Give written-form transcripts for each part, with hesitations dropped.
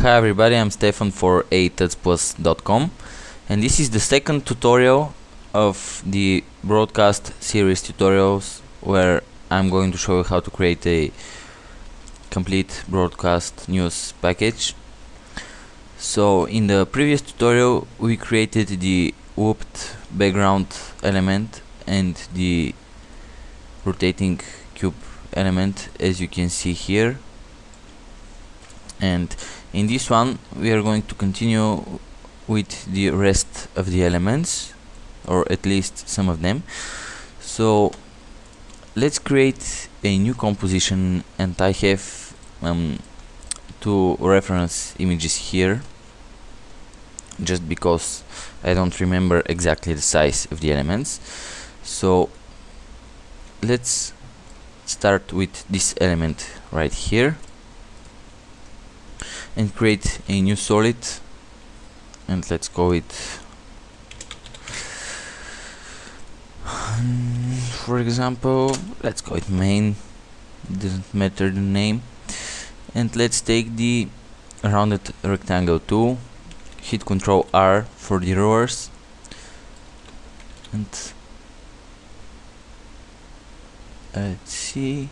Hi everybody, I'm Stefan for a-plus.com, and this is the second tutorial of the broadcast series tutorials where I'm going to show you how to create a complete broadcast news package. So in the previous tutorial we created the whooped background element and the rotating cube element, as you can see here, and in this one we are going to continue with the rest of the elements, or at least some of them. So let's create a new composition, and I have two reference images here just because I don't remember exactly the size of the elements. So let's start with this element right here and create a new solid, and let's call it, for example, let's call it main, doesn't matter the name. And let's take the rounded rectangle tool, hit Ctrl R for the rowers, and let's see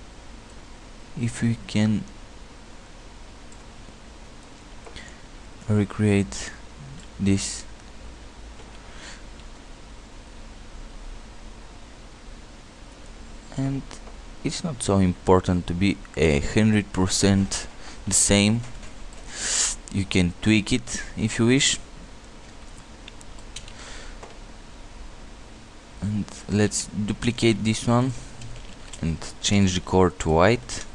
if we can recreate this. And it's not so important to be 100% the same. You can tweak it if you wish. And let's duplicate this one and change the color to white.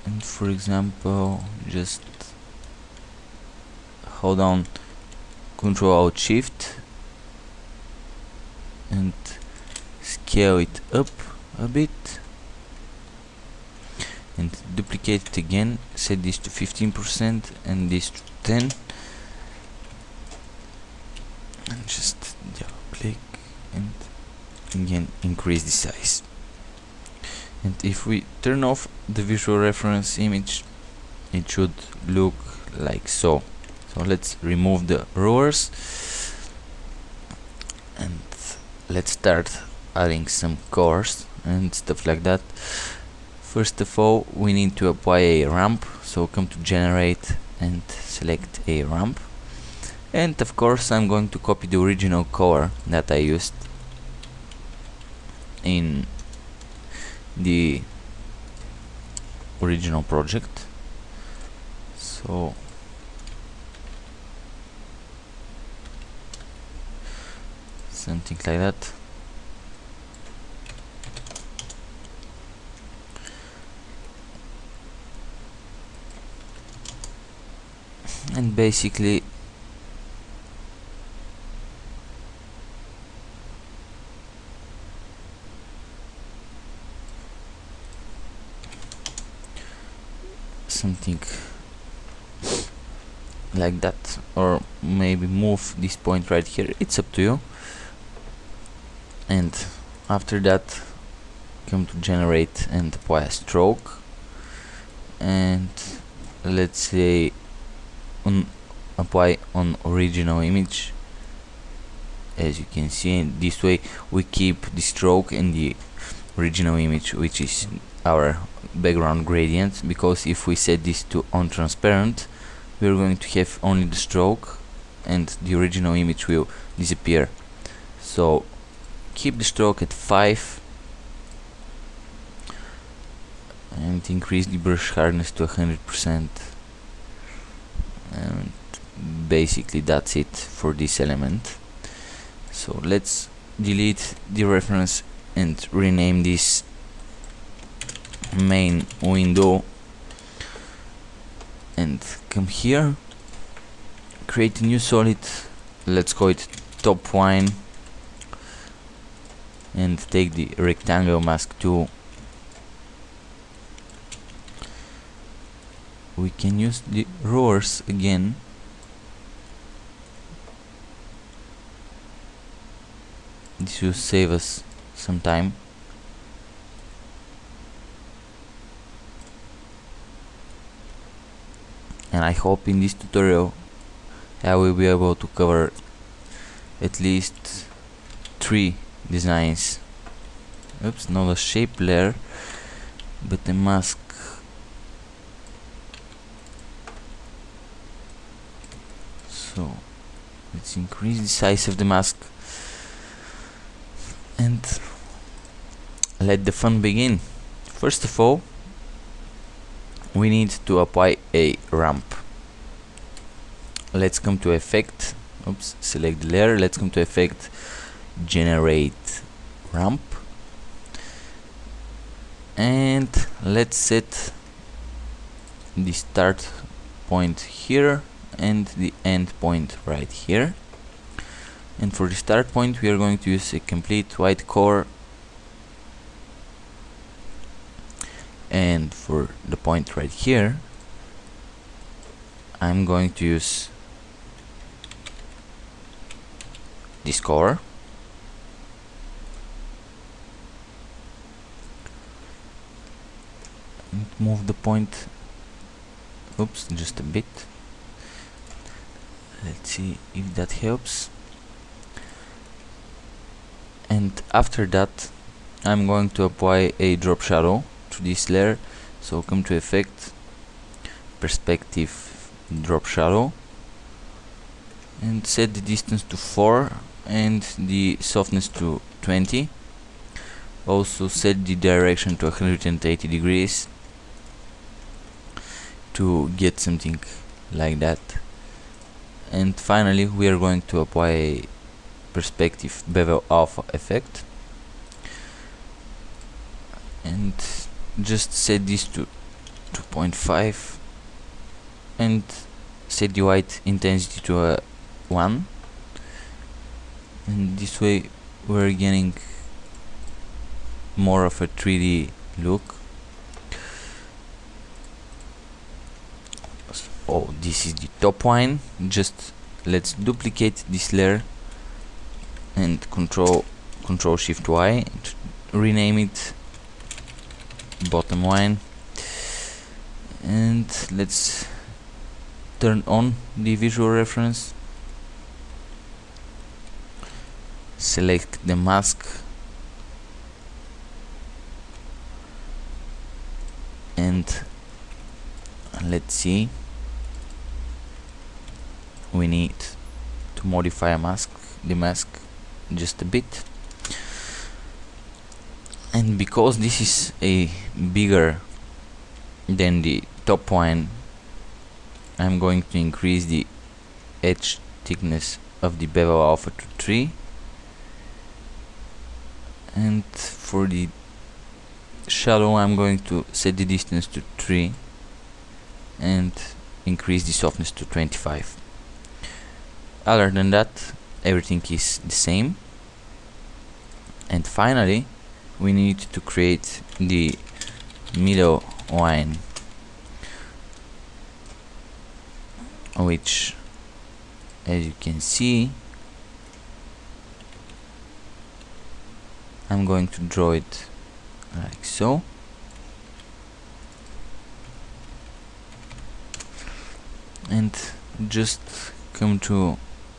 And for example, just hold down Ctrl Alt Shift and scale it up a bit, and duplicate it again, set this to 15% and this to 10, and just double click and again increase the size. And if we turn off the visual reference image, it should look like so. So let's remove the rowers and let's start adding some colors and stuff like that. First of all, we need to apply a ramp, so come to generate and select a ramp. And of course I'm going to copy the original color that I used in the original project. So something like that. And basically something like that, or maybe move this point right here, it's up to you. And after that, come to generate and apply a stroke, and let's say apply on original image, as you can see. And this way we keep the stroke in the original image, which is our background gradient, because if we set this to on transparent, we're going to have only the stroke and the original image will disappear. So keep the stroke at 5 and increase the brush hardness to 100%, and basically that's it for this element. So let's delete the reference and rename this main window, and come here, create a new solid, let's call it top line, and take the rectangle mask tool. We can use the rowers again, this will save us some time. and I hope in this tutorial I will be able to cover at least 3 designs. Oops, not a shape layer but a mask. So let's increase the size of the mask and let the fun begin. First of all, we need to apply a ramp. Let's come to effect, oops, select the layer, let's come to effect, generate ramp, and let's set the start point here and the end point right here. And for the start point we are going to use a complete white core, and for the point right here I'm going to use this core, and move the point, oops, just a bit. Let's see if that helps. And after that I'm going to apply a drop shadow to this layer, so come to effect, perspective, drop shadow, and set the distance to 4 and the softness to 20. Also set the direction to 180 degrees to get something like that. And finally we are going to apply a perspective bevel alpha effect, and just set this to 2.5 and set the white intensity to 1, and this way we're getting more of a 3D look. Oh, this is the top one. Just let's duplicate this layer and control shift Y, rename it bottom one, and let's turn on the visual reference, select the mask, and let's see, we need to modify the mask just a bit. And because this is a bigger than the top one, I'm going to increase the edge thickness of the bevel alpha to 3, and for the shadow I'm going to set the distance to 3 and increase the softness to 25. Other than that, everything is the same. And finally we need to create the middle line, which, as you can see, I'm going to draw it like so, and just come to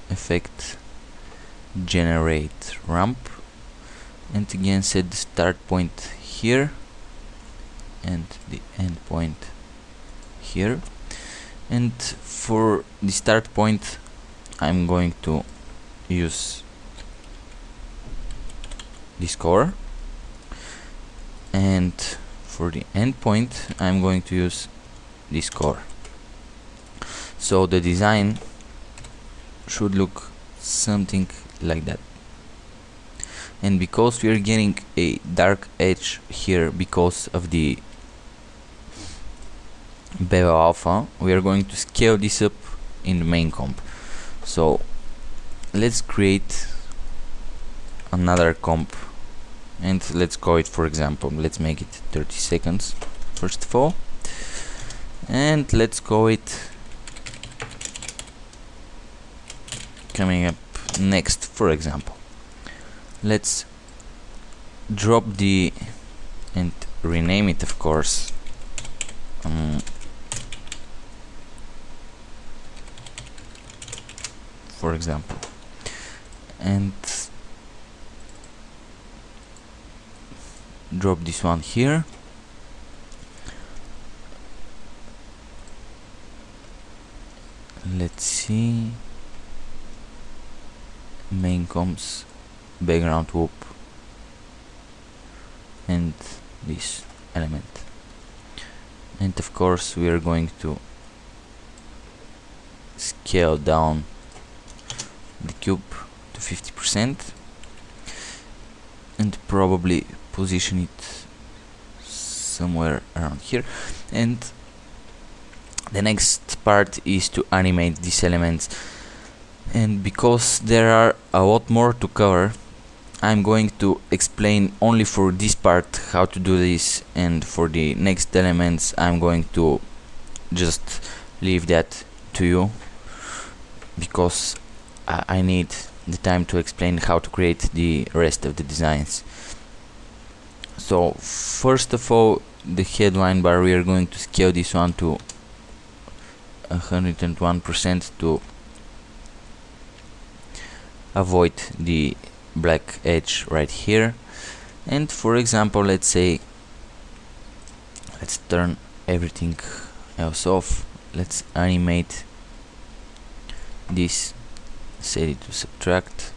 effect, generate ramp, and again set the start point here and the end point here. And for the start point I'm going to use this core, and for the end point I'm going to use this core. So the design should look something like that. And because we are getting a dark edge here because of the bevel alpha, we are going to scale this up in the main comp. So let's create another comp, and let's call it, for example, let's make it 30 seconds first of all, and let's call it coming up next, for example. Let's drop the and rename it, of course, for example, and drop this one here. Let's see, main comps, background whoop, and this element. And of course we are going to scale down the cube to 50% and probably position it somewhere around here. And the next part is to animate these elements, and because there are a lot more to cover, I'm going to explain only for this part how to do this, and for the next elements I'm going to just leave that to you, because I need the time to explain how to create the rest of the designs. So first of all, the headline bar, we are going to scale this one to 101% to avoid the black edge right here. And for example, let's say, let's turn everything else off, let's animate this, set it to subtract,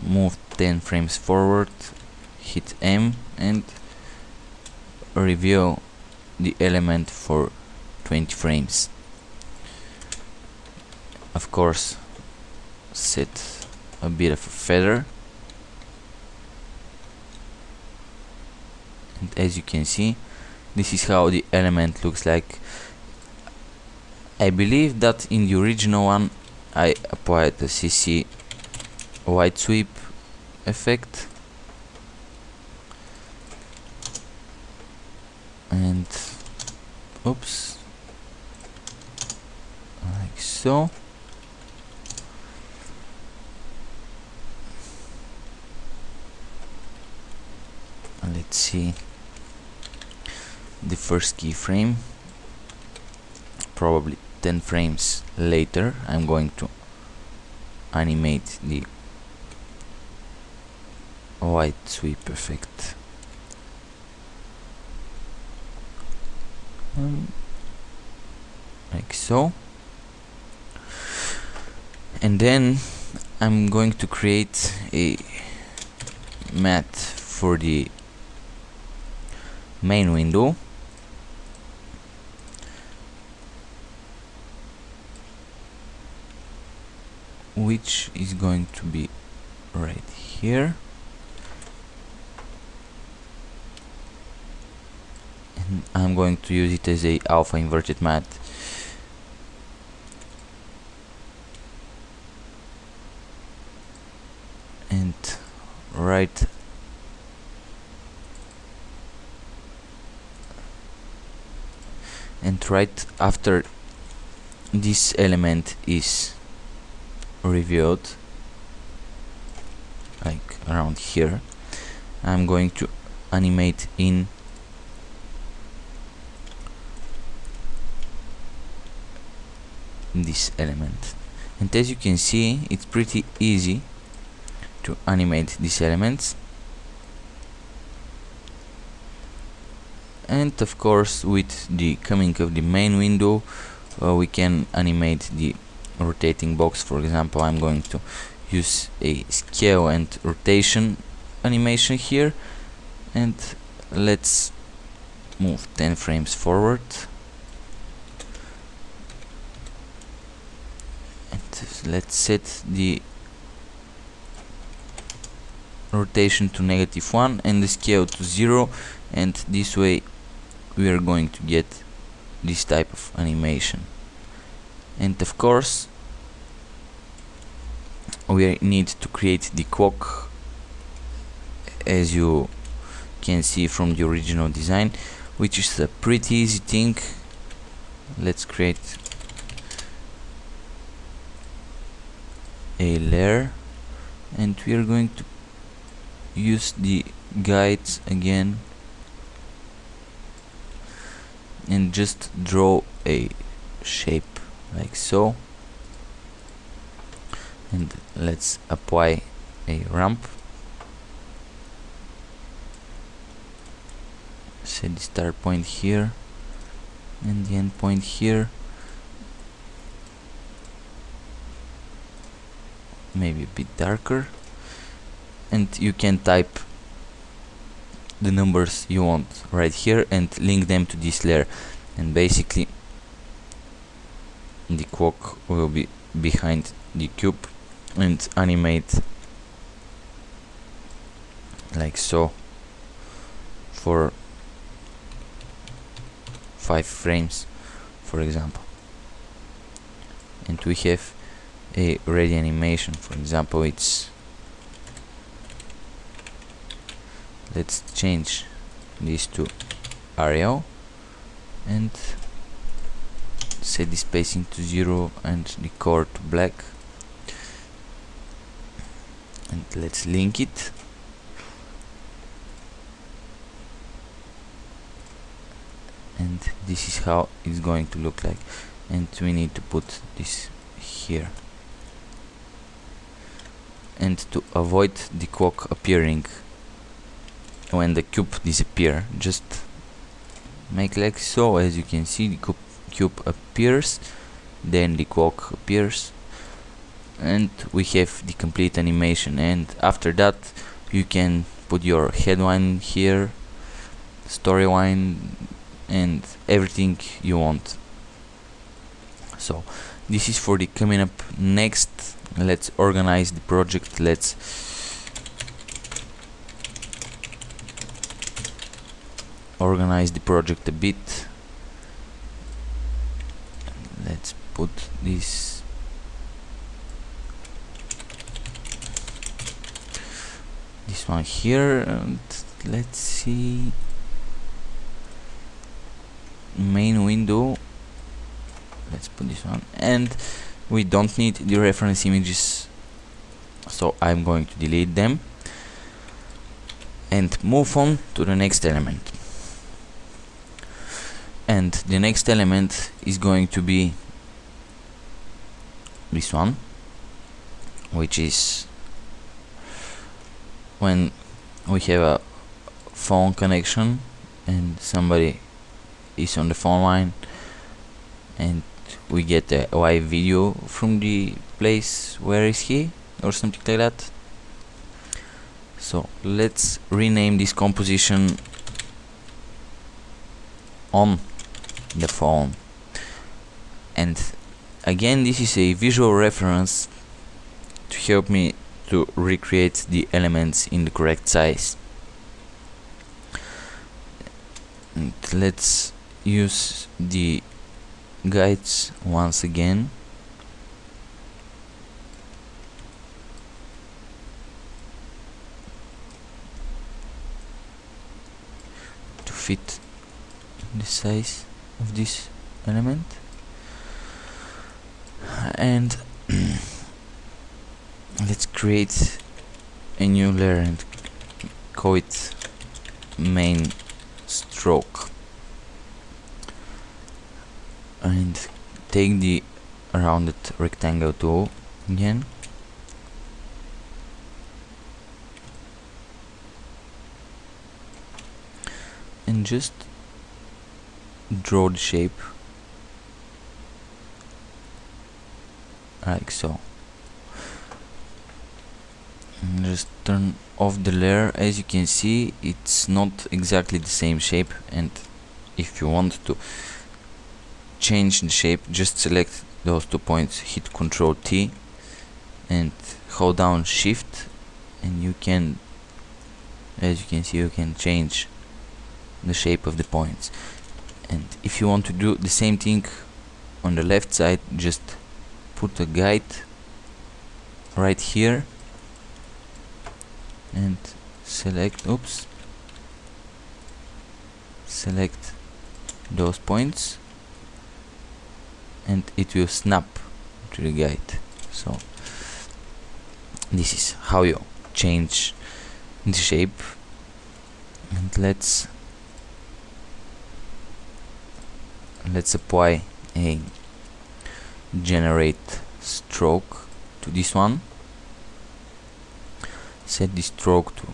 move 10 frames forward, hit M, and review the element for 20 frames. Of course, set a bit of a feather, and as you can see, this is how the element looks like. I believe that in the original one I applied the CC white sweep effect, and oops, like so. Let's see the first keyframe. Probably 10 frames later I'm going to animate the white sweep effect. Like so. And then I'm going to create a matte for the main window, which is going to be right here, and I'm going to use it as a alpha inverted matte. And right after this element is revealed, like around here, I'm going to animate in this element. And as you can see, it's pretty easy to animate these elements. And of course, with the coming of the main window, we can animate the rotating box. For example, I'm going to use a scale and rotation animation here, and let's move 10 frames forward, and let's set the rotation to -1 and the scale to 0, and this way we are going to get this type of animation. And of course we need to create the clock, as you can see from the original design, which is a pretty easy thing. Let's create a layer, and we are going to use the guides again and just draw a shape like so. and let's apply a ramp. Set the start point here and the end point here, maybe a bit darker, and you can type the numbers you want right here and link them to this layer, and basically the clock will be behind the cube and animate like so for 5 frames, for example. And we have a ready animation. For example, it's, let's change this to Arial and set the spacing to 0 and the color to black, and let's link it. And this is how it's going to look like, and we need to put this here. And to avoid the clock appearing when the cube disappears, just make like so. As you can see, the cube appears, then the clock appears, and we have the complete animation. And after that you can put your headline here, storyline, and everything you want. So this is for the coming up. Next, let's organize the project. Let's organize the project a bit. Let's put this one here, and let's see, main window, let's put this one, and we don't need the reference images, so I'm going to delete them and move on to the next element. And the next element is going to be this one, which is when we have a phone connection and somebody is on the phone line, and we get a live video from the place where is he, or something like that. So let's rename this composition on the phone. And again, this is a visual reference to help me to recreate the elements in the correct size. And let's use the guides once again. To fit the size of this element, and let's create a new layer and call it main stroke, and take the rounded rectangle tool again, and just draw the shape like so. And just turn off the layer. As you can see, it's not exactly the same shape, and if you want to change the shape, just select those 2 points, hit Ctrl T and hold down Shift, and you can, as you can see, you can change the shape of the points. And if you want to do the same thing on the left side, just put a guide right here and select, select those points, and it will snap to the guide. So this is how you change the shape. And let's apply a generate stroke to this one, set the stroke to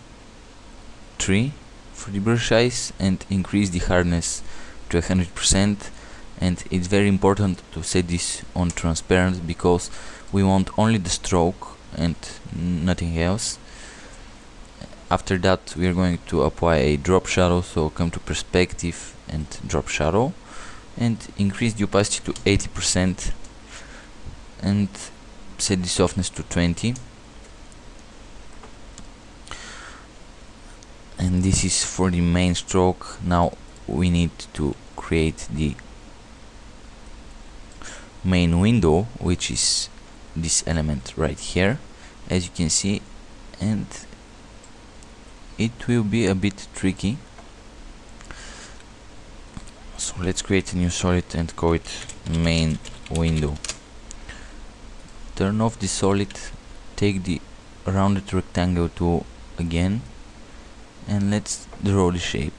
3 for the brush size, and increase the hardness to 100%. And it's very important to set this on transparent, because we want only the stroke and nothing else. After that we are going to apply a drop shadow, so come to perspective and drop shadow, and increase the opacity to 80% and set the softness to 20. And this is for the main stroke. Now we need to create the main window, which is this element right here, as you can see, and it will be a bit tricky. So let's create a new solid and call it main window. Turn off the solid, take the rounded rectangle tool again, and let's draw the shape.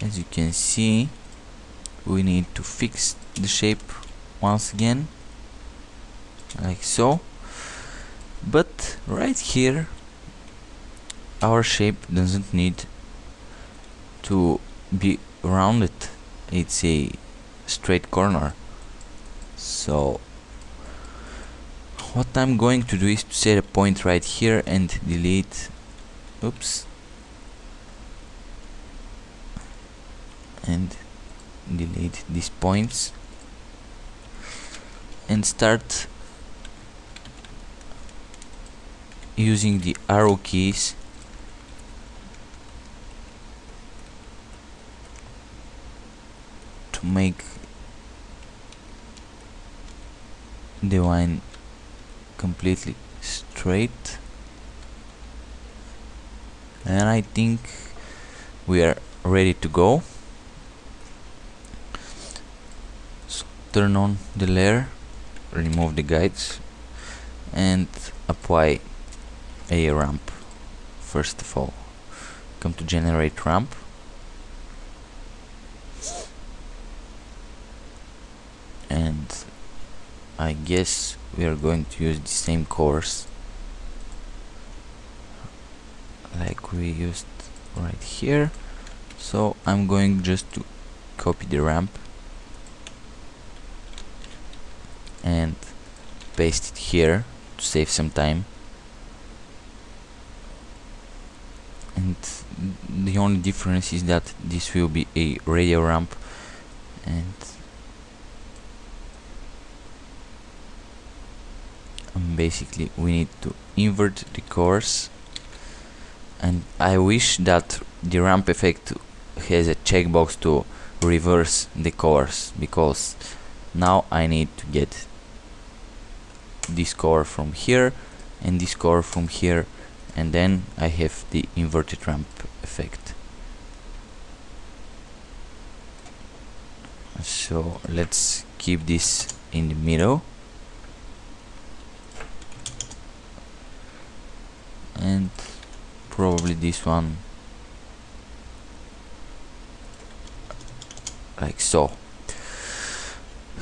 As you can see, we need to fix the shape once again, like so. But right here our shape doesn't need to be rounded, it's a straight corner. So what I'm going to do is to set a point right here and delete, oops, and delete these points, and start using the arrow keys to make the line completely straight. And I think we are ready to go. So turn on the layer, remove the guides, and apply a ramp. First of all, come to generate ramp, and I guess we are going to use the same course like we used right here. So I'm going just to copy the ramp and paste it here to save some time. And the only difference is that this will be a radial ramp, and basically we need to invert the course. And I wish that the ramp effect has a checkbox to reverse the course, because now I need to get this core from here and this core from here, and then I have the inverted ramp effect. So let's keep this in the middle, and probably this one like so.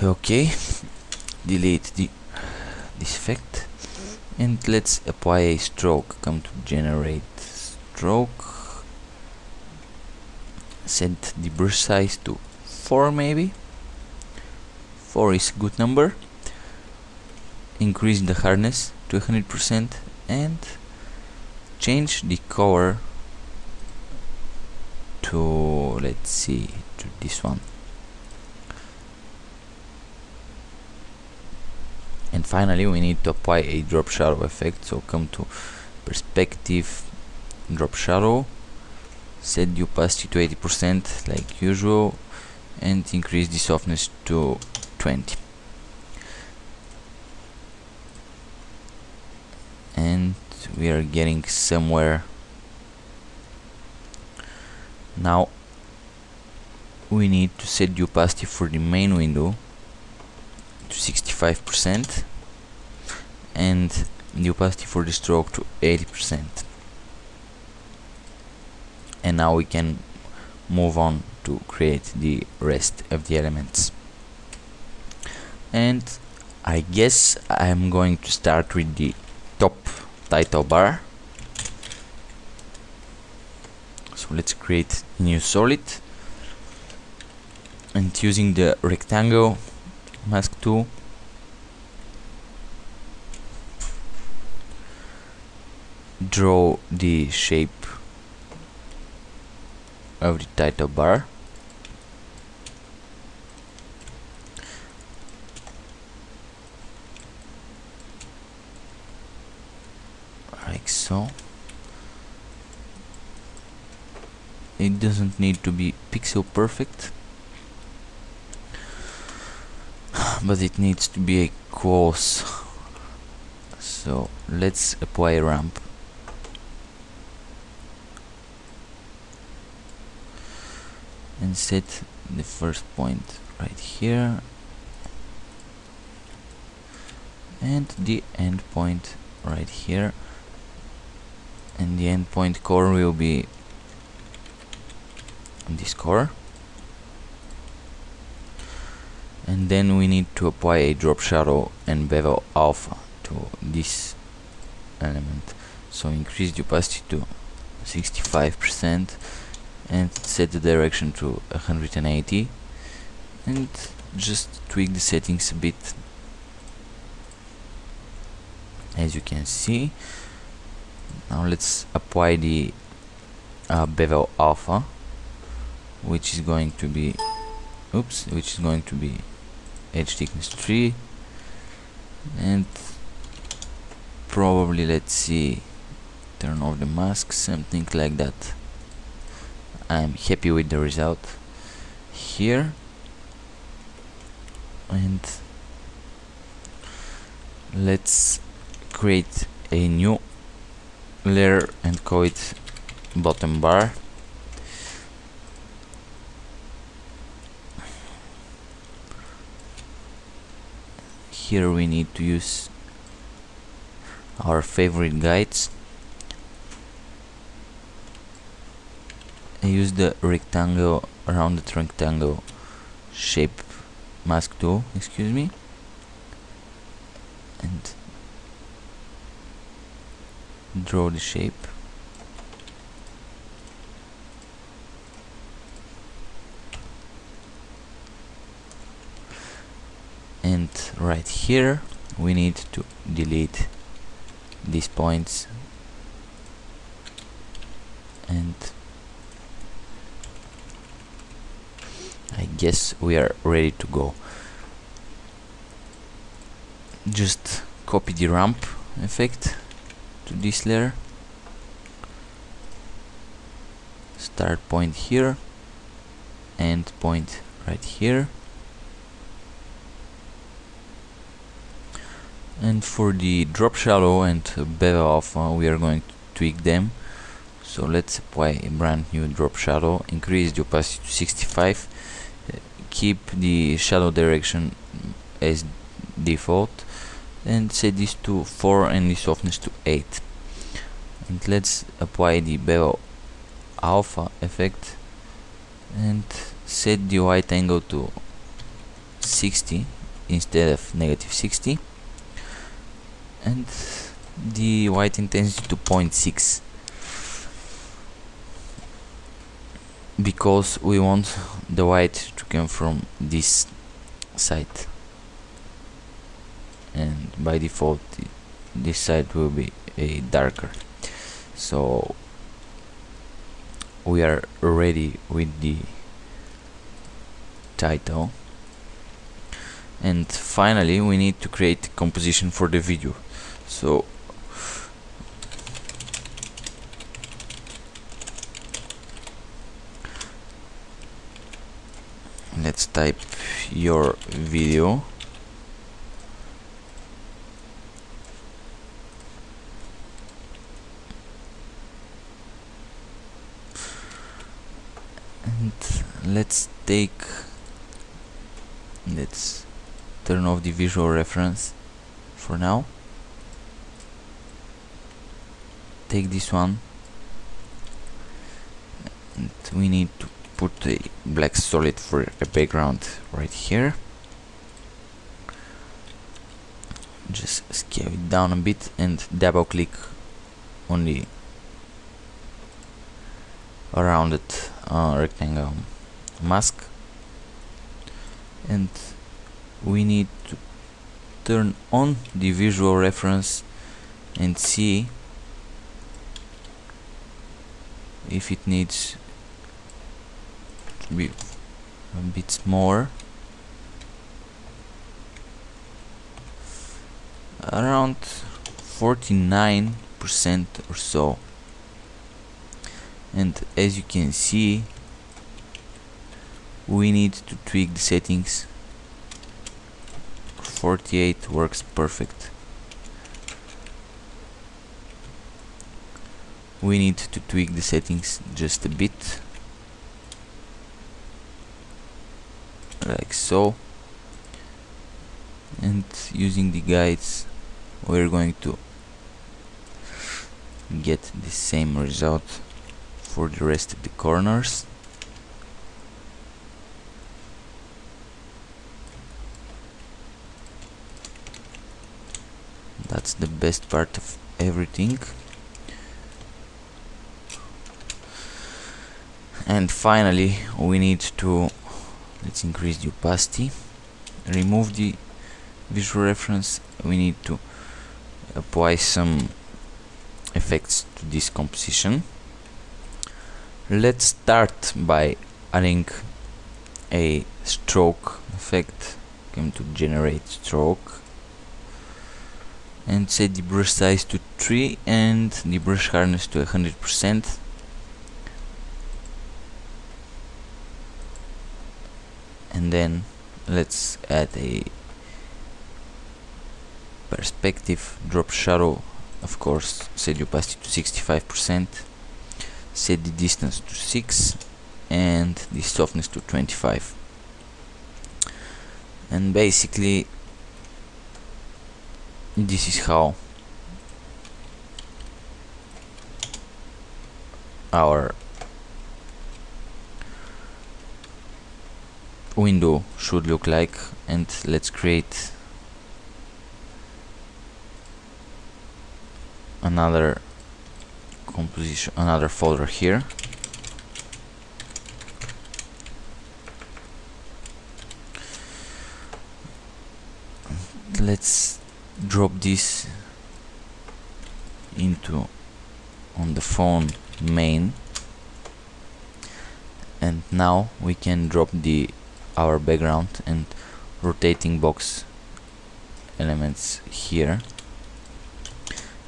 Okay, delete this effect, and let's apply a stroke. Come to generate stroke, set the brush size to 4, maybe 4 is a good number. Increase the hardness to 100% and change the color to, let's see, to this one. And finally we need to apply a drop shadow effect, so come to perspective, drop shadow, set the opacity to 80% like usual, and increase the softness to 20. And we are getting somewhere. Now we need to set the opacity for the main window to 65% and the opacity for the stroke to 80%. And now we can move on to create the rest of the elements. And I guess I'm going to start with the top title bar. So let's create a new solid, and using the rectangle mask tool, draw the shape of the title bar. Like so. It doesn't need to be pixel perfect, but it needs to be close. So let's apply a ramp. And set the first point right here, and the end point right here, and the end point core will be this core. And then we need to apply a drop shadow and bevel alpha to this element. So increase the opacity to 65% and set the direction to 180, and just tweak the settings a bit. As you can see, now let's apply the bevel alpha, which is going to be edge thickness 3, and probably, let's see, turn off the mask, something like that. I'm happy with the result here, and let's create a new layer and call it bottom bar. Here we need to use our favorite guides. I use the rectangle, rounded rectangle shape mask tool, excuse me, and draw the shape. And right here we need to delete these points, and I guess we are ready to go. Just copy the ramp effect to this layer, start point here, end point right here. And for the drop shadow and bevel alpha, we are going to tweak them. So let's apply a brand new drop shadow, increase the opacity to 65, keep the shadow direction as default, and set this to 4 and the softness to 8. And let's apply the bevel alpha effect and set the white angle to 60 instead of -60, and the white intensity to 0.6, because we want the white to come from this side, and by default this side will be a darker. So we are ready with the title, and finally we need to create a composition for the video. So let's type your video, and let's turn off the visual reference for now. Take this one, and we need to put a black solid for a background right here. just scale it down a bit and double click on the rounded rectangle mask, and we need to turn on the visual reference and see if it needs to be a bit more, around 49% or so. And as you can see, we need to tweak the settings. 48 works perfect. We need to tweak the settings just a bit, like so, and using the guides we're going to get the same result for the rest of the corners. That's the best part of everything. And finally we need to, let's increase the opacity, remove the visual reference. We need to apply some effects to this composition. Let's start by adding a stroke effect. Come to generate stroke and set the brush size to 3 and the brush hardness to 100%. And then let's add a perspective, drop shadow, of course, set the opacity to 65%, set the distance to 6 and the softness to 25. And basically this is how our window should look like. And let's create another composition, another folder here. Let's drop this into on the phone main, and now we can drop our background and rotating box elements here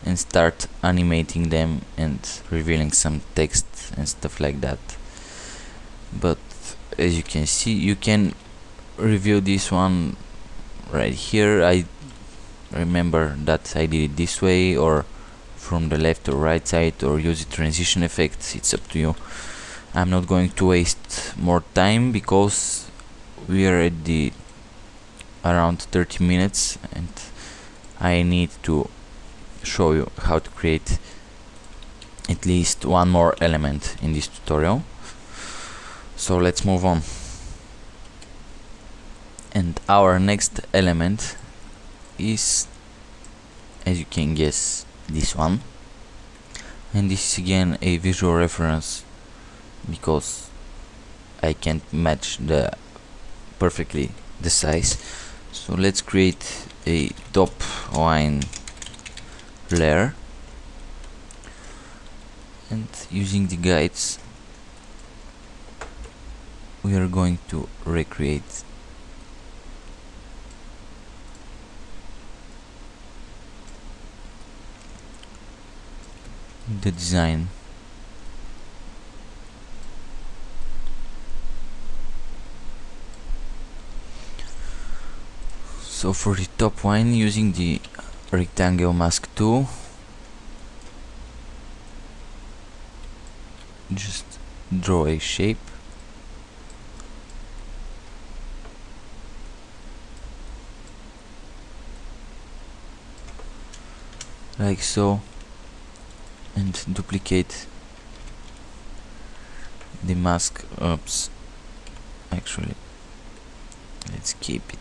and start animating them and revealing some text and stuff like that. But as you can see, you can review this one right here. I remember that I did it this way, or from the left or right side, or use the transition effects. It's up to you. I'm not going to waste more time because we are at the around 30 minutes and I need to show you how to create at least one more element in this tutorial. So let's move on. And our next element is, as you can guess, this one. And this is again a visual reference because I can't match perfectly the size. So let's create a top line layer, and using the guides we are going to recreate the design. So for the top line, using the rectangle mask tool, just draw a shape. Like so, and duplicate the mask. Oops, actually let's keep it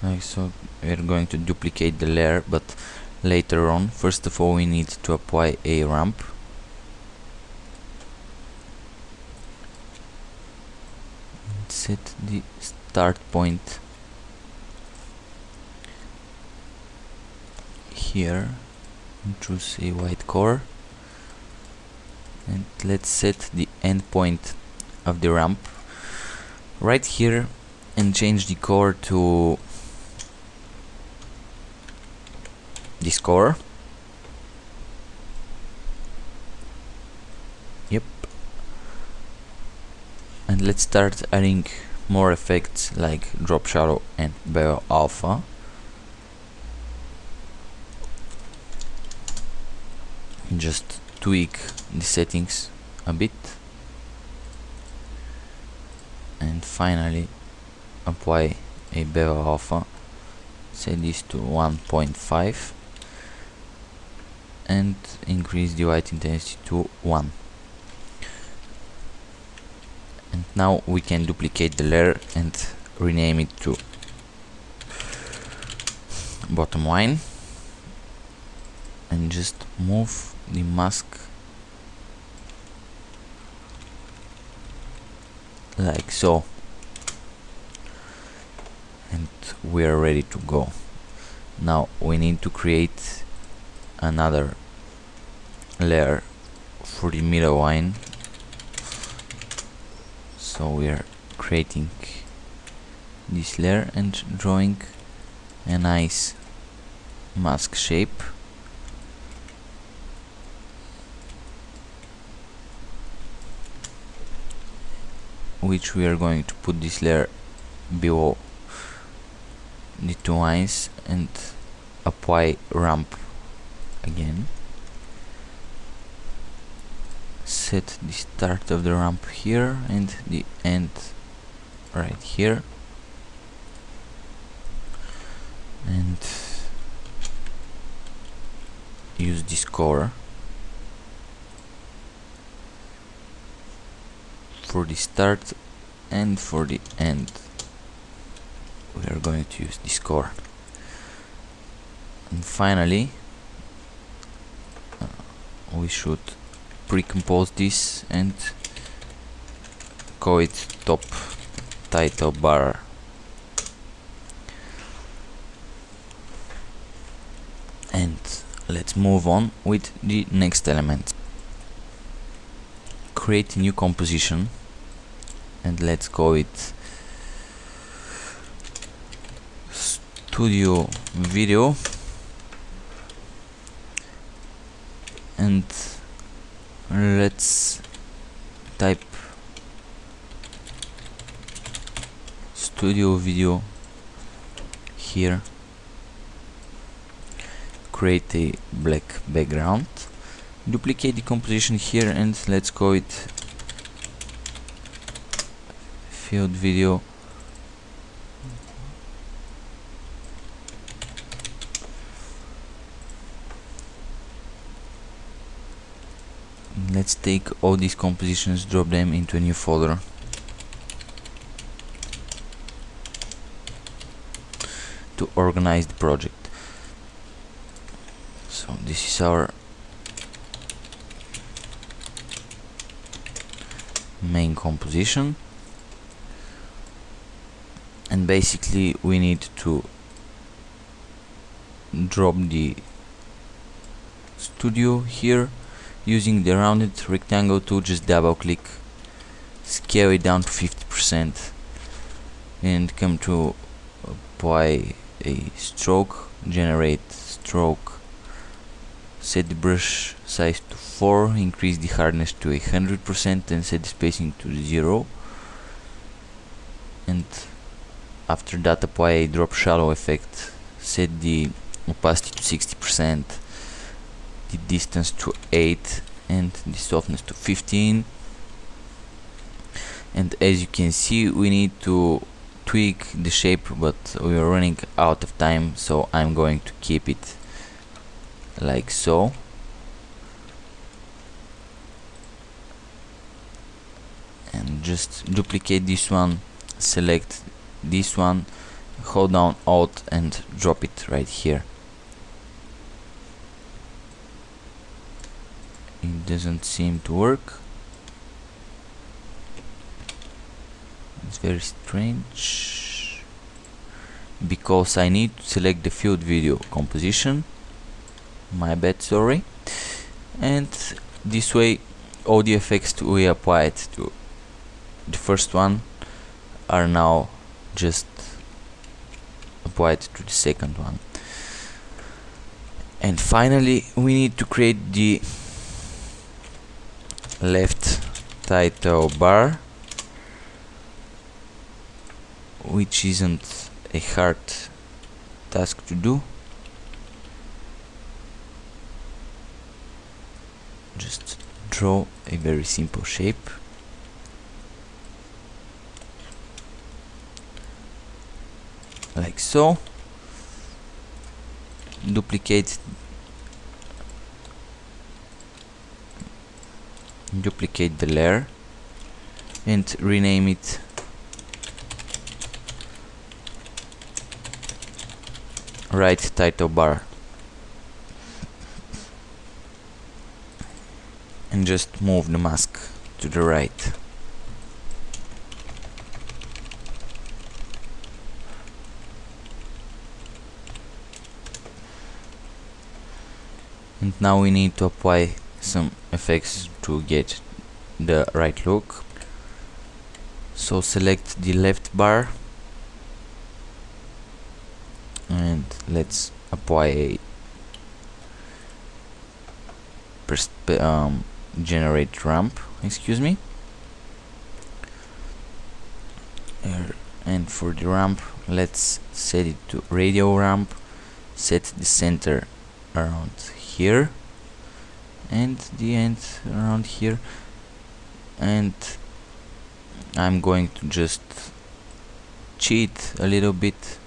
like so. We're going to duplicate the layer, but later on. First of all, we need to apply a ramp. Set the start point here and choose a white core, and let's set the end point of the ramp right here and change the core to this core. Yep. And let's start adding more effects like drop shadow and bevel alpha. Just tweak the settings a bit, and finally apply a bevel alpha. Set this to 1.5 and increase the white intensity to 1. And now we can duplicate the layer and rename it to bottom line, and just move the mask like so, and we are ready to go. Now we need to create another layer for the middle line, so we are creating this layer and drawing a nice mask shape. Which we are going to put this layer below the two lines and apply ramp again. Set the start of the ramp here and the end right here, and use this core for the start, and for the end we are going to use this core. And finally we should pre-compose this and call it top title bar. And let's move on with the next element. Create a new composition and let's call it studio video, and let's type studio video here, create a black background, duplicate the composition here, and let's call it field video. Let's take all these compositions, drop them into a new folder. To organize the project. So this is our main composition, and basically we need to drop the studio here using the rounded rectangle tool. Just double click, scale it down to 50%, and come to apply a stroke, generate stroke, set the brush size to 4, increase the hardness to 100%, and set the spacing to 0. And after that apply a drop shadow effect, set the opacity to 60%, the distance to 8, and the softness to 15. And as you can see, we need to tweak the shape, but we are running out of time, so I'm going to keep it like so. And just duplicate this one, select this one, hold down Alt and drop it right here. It doesn't seem to work. It's very strange because I need to select the field video composition. My bad, sorry. And this way all the effects we applied to the first one are now just applied to the second one. And finally we need to create the left title bar, which isn't a hard task to do. Just draw a very simple shape. Like so. Duplicate the layer and rename it right title bar, and just move the mask to the right. And now we need to apply some effects to get the right look. So select the left bar and let's apply a generate ramp, excuse me. And for the ramp, let's set it to radial ramp, set the center around here and the end around here, and I'm going to just cheat a little bit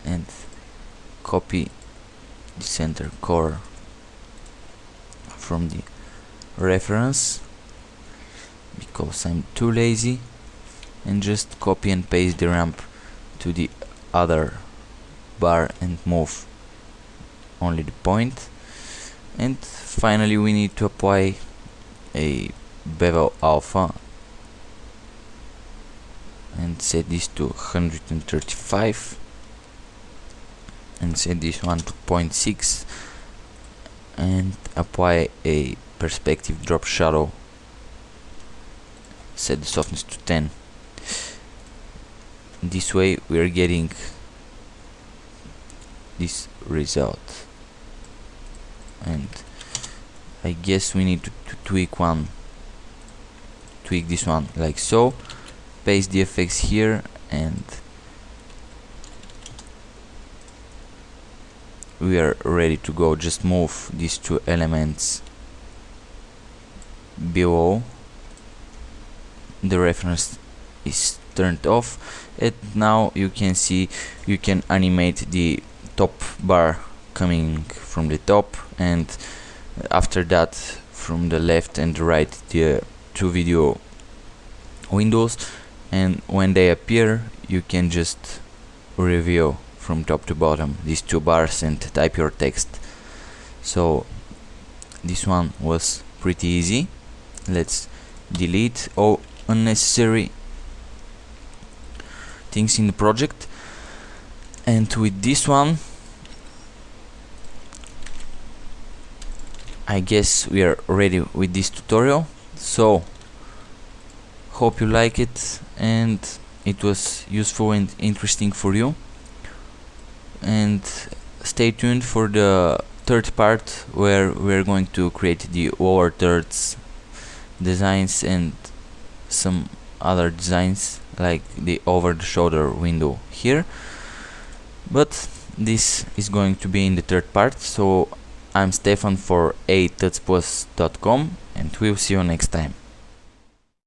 and copy the center core from the reference because I'm too lazy, and just copy and paste the ramp to the other bar and move only the point. And finally we need to apply a bevel alpha and set this to 135 and set this one to 0.6 and apply a perspective drop shadow, set the softness to 10. This way we are getting this result, and I guess we need to tweak this one like so, paste the effects here, and we are ready to go. Just move these two elements below. The reference is turned off, and now you can see you can animate the top bar coming from the top, and after that from the left and the right the two video windows, and when they appear you can just reveal from top to bottom these two bars and type your text. So this one was pretty easy. Let's delete all unnecessary things in the project, and with this one I guess we are ready with this tutorial. So hope you like it and it was useful and interesting for you, and stay tuned for the third part where we're going to create the lower thirds designs and some other designs like the over the shoulder window here, but this is going to be in the third part. So I'm Stefan for a-tutsplus.com, and we'll see you next time.